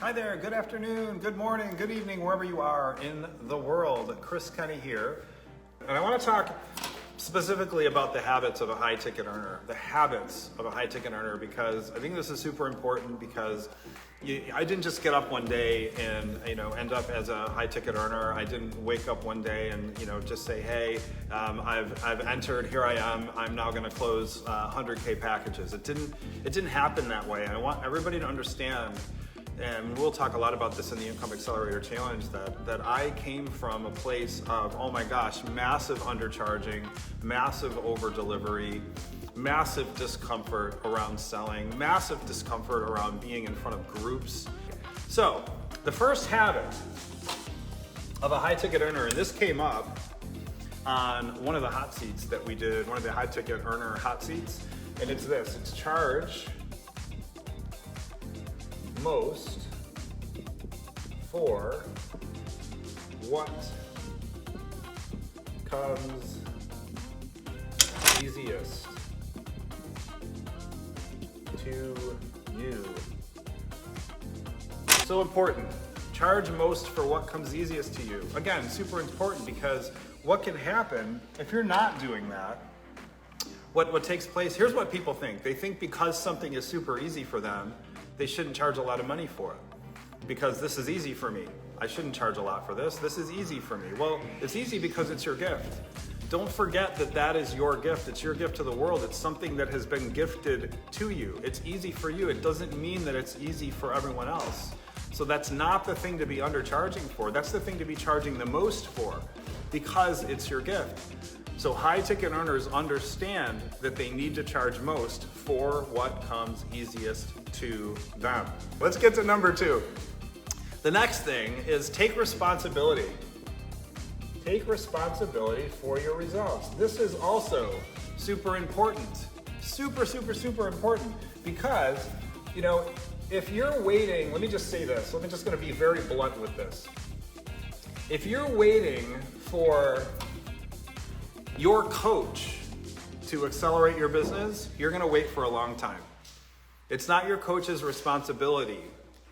Hi there, good afternoon, good morning, good evening, wherever you are in the world. Kenney here. And I want to talk specifically about the habits of a high ticket earner. The habits of a high ticket earner, because I think this is super important because I didn't just get up one day and end up as a high ticket earner. I didn't wake up one day and just say, hey, I've entered, here I am, I'm now going to close 100K packages. It didn't happen that way. I want everybody to understand, and we'll talk a lot about this in the Income Accelerator Challenge, that I came from a place of, oh my gosh, massive undercharging, massive over delivery, massive discomfort around selling, massive discomfort around being in front of groups. So the first habit of a high ticket earner, and this came up on one of the hot seats that we did, one of the high ticket earner hot seats, and it's this, it's charge most for what comes easiest to you. So important. Charge most for what comes easiest to you. Again, super important, because what can happen if you're not doing that? What takes place, here's what people think. They think because something is super easy for them, they shouldn't charge a lot of money for it. Because this is easy for me, I shouldn't charge a lot for this. This is easy for me. Well, it's easy because it's your gift. Don't forget that that is your gift. It's your gift to the world. It's something that has been gifted to you. It's easy for you. It doesn't mean that it's easy for everyone else. So that's not the thing to be undercharging for. That's the thing to be charging the most for, because it's your gift. So high ticket earners understand that they need to charge most for what comes easiest to them. Let's get to number 2. The next thing is take responsibility. Take responsibility for your results. This is also super important. Super, super, super important, because, if you're waiting, let me just say this, I'm just gonna be very blunt with this. If you're waiting for your coach to accelerate your business, you're gonna wait for a long time. It's not your coach's responsibility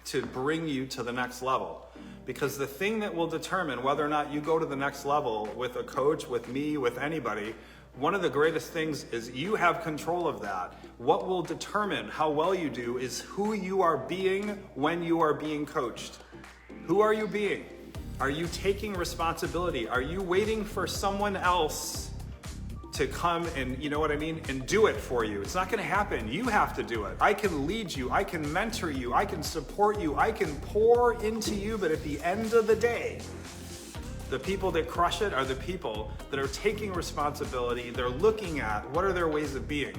to bring you to the next level, because the thing that will determine whether or not you go to the next level with a coach, with me, with anybody, one of the greatest things is you have control of that. What will determine how well you do is who you are being when you are being coached. Who are you being? Are you taking responsibility? Are you waiting for someone else to come and, and do it for you? It's not gonna happen. You have to do it. I can lead you, I can mentor you, I can support you, I can pour into you, but at the end of the day, the people that crush it are the people that are taking responsibility. They're looking at what are their ways of being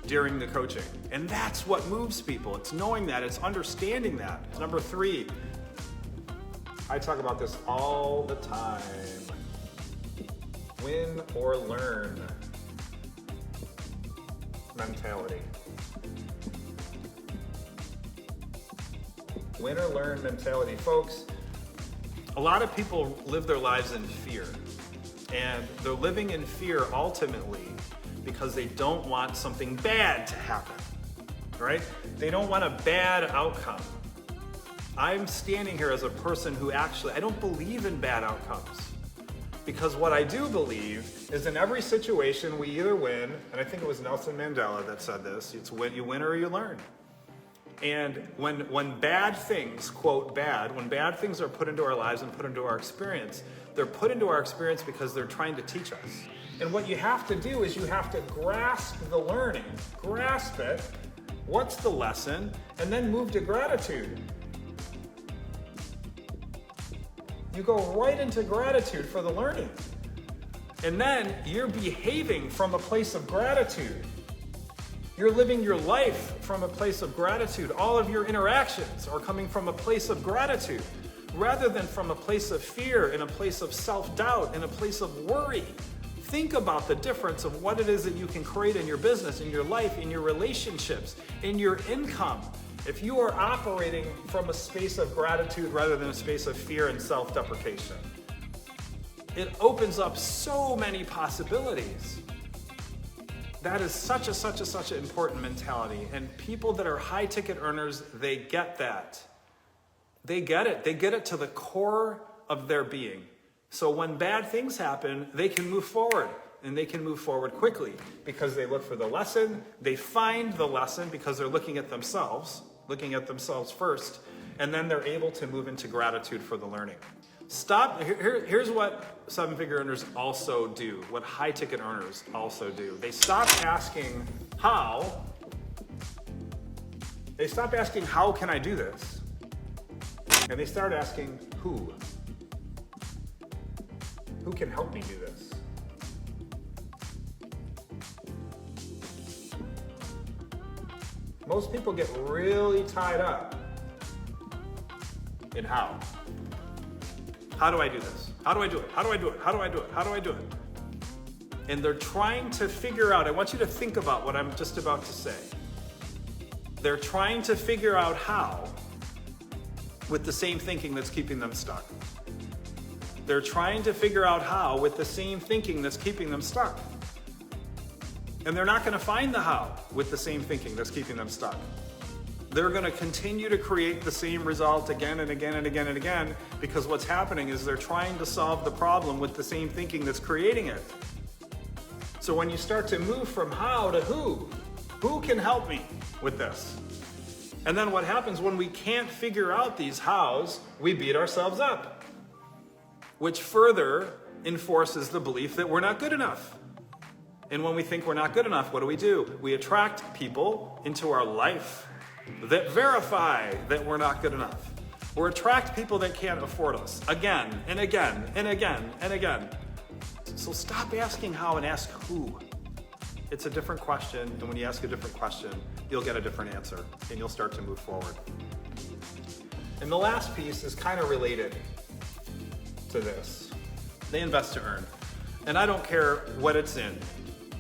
during the coaching. And that's what moves people. It's knowing that, it's understanding that. Number 3, I talk about this all the time. Win or learn mentality. Win or learn mentality. Folks, a lot of people live their lives in fear. And they're living in fear ultimately because they don't want something bad to happen, right? They don't want a bad outcome. I'm standing here as a person who I don't believe in bad outcomes. Because what I do believe is in every situation we either win, and I think it was Nelson Mandela that said this, it's you win or you learn. And when bad things, quote bad, when bad things are put into our lives and put into our experience, they're put into our experience because they're trying to teach us. And what you have to do is you have to grasp the learning, grasp it, what's the lesson, and then move to gratitude. You go right into gratitude for the learning. And then you're behaving from a place of gratitude. You're living your life from a place of gratitude. All of your interactions are coming from a place of gratitude, rather than from a place of fear, in a place of self-doubt, in a place of worry. Think about the difference of what it is that you can create in your business, in your life, in your relationships, in your income, if you are operating from a space of gratitude rather than a space of fear and self-deprecation. It opens up so many possibilities. That is such an important mentality. And people that are high ticket earners, they get that. They get it. They get it to the core of their being. So when bad things happen, they can move forward, and they can move forward quickly because they look for the lesson. They find the lesson because they're looking at themselves first, and then they're able to move into gratitude for the learning. Here's what seven-figure earners also do, what high-ticket earners also do. They stop asking how. They stop asking, how can I do this? And they start asking, who? Who can help me do this? Most people get really tied up in how. How do I do this? How do I do it? How do I do it? How do I do it? How do I do it? And they're trying to figure out, I want you to think about what I'm just about to say. They're trying to figure out how with the same thinking that's keeping them stuck. They're trying to figure out how with the same thinking that's keeping them stuck. And they're not going to find the how with the same thinking that's keeping them stuck. They're going to continue to create the same result again and again and again and again, because what's happening is they're trying to solve the problem with the same thinking that's creating it. So when you start to move from how to who can help me with this? And then what happens when we can't figure out these hows, we beat ourselves up, which further enforces the belief that we're not good enough. And when we think we're not good enough, what do? We attract people into our life that verify that we're not good enough. Or attract people that can't afford us again and again and again and again. So stop asking how and ask who. It's a different question, and when you ask a different question, you'll get a different answer, and you'll start to move forward. And the last piece is kind of related to this. They invest to earn. And I don't care what it's in.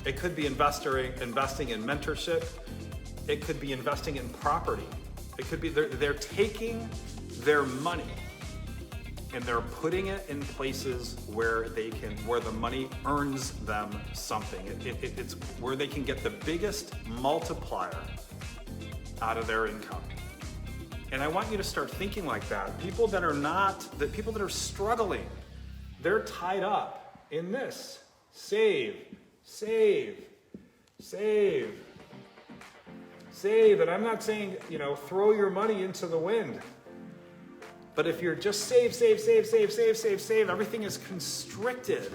It could be investing in mentorship. It could be investing in property. It could be they're taking their money and they're putting it in places where the money earns them something. It's where they can get the biggest multiplier out of their income. And I want you to start thinking like that. People that are struggling, they're tied up in this. Save. And I'm not saying, throw your money into the wind. But if you're just save, everything is constricted,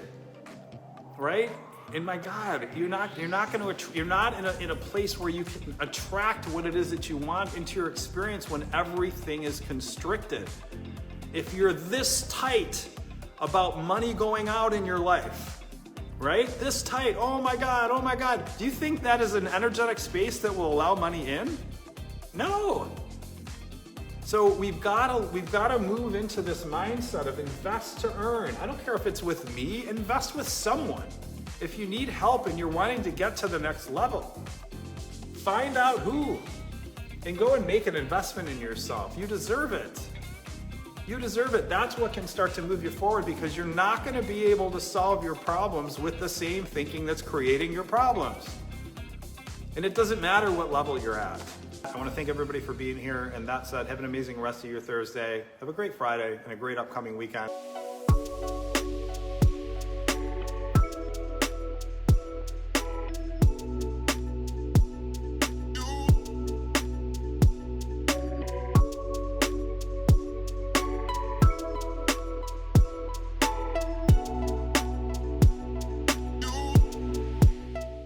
right? And my God, you're not in a place where you can attract what it is that you want into your experience when everything is constricted. If you're this tight about money going out in your life, right? This tight, oh my God. Do you think that is an energetic space that will allow money in? No. So we've got to move into this mindset of invest to earn. I don't care if it's with me, invest with someone. If you need help and you're wanting to get to the next level, find out who and go and make an investment in yourself. You deserve it. That's what can start to move you forward, because you're not going to be able to solve your problems with the same thinking that's creating your problems. And it doesn't matter what level you're at. I want to thank everybody for being here. And that said, have an amazing rest of your Thursday. Have a great Friday and a great upcoming weekend.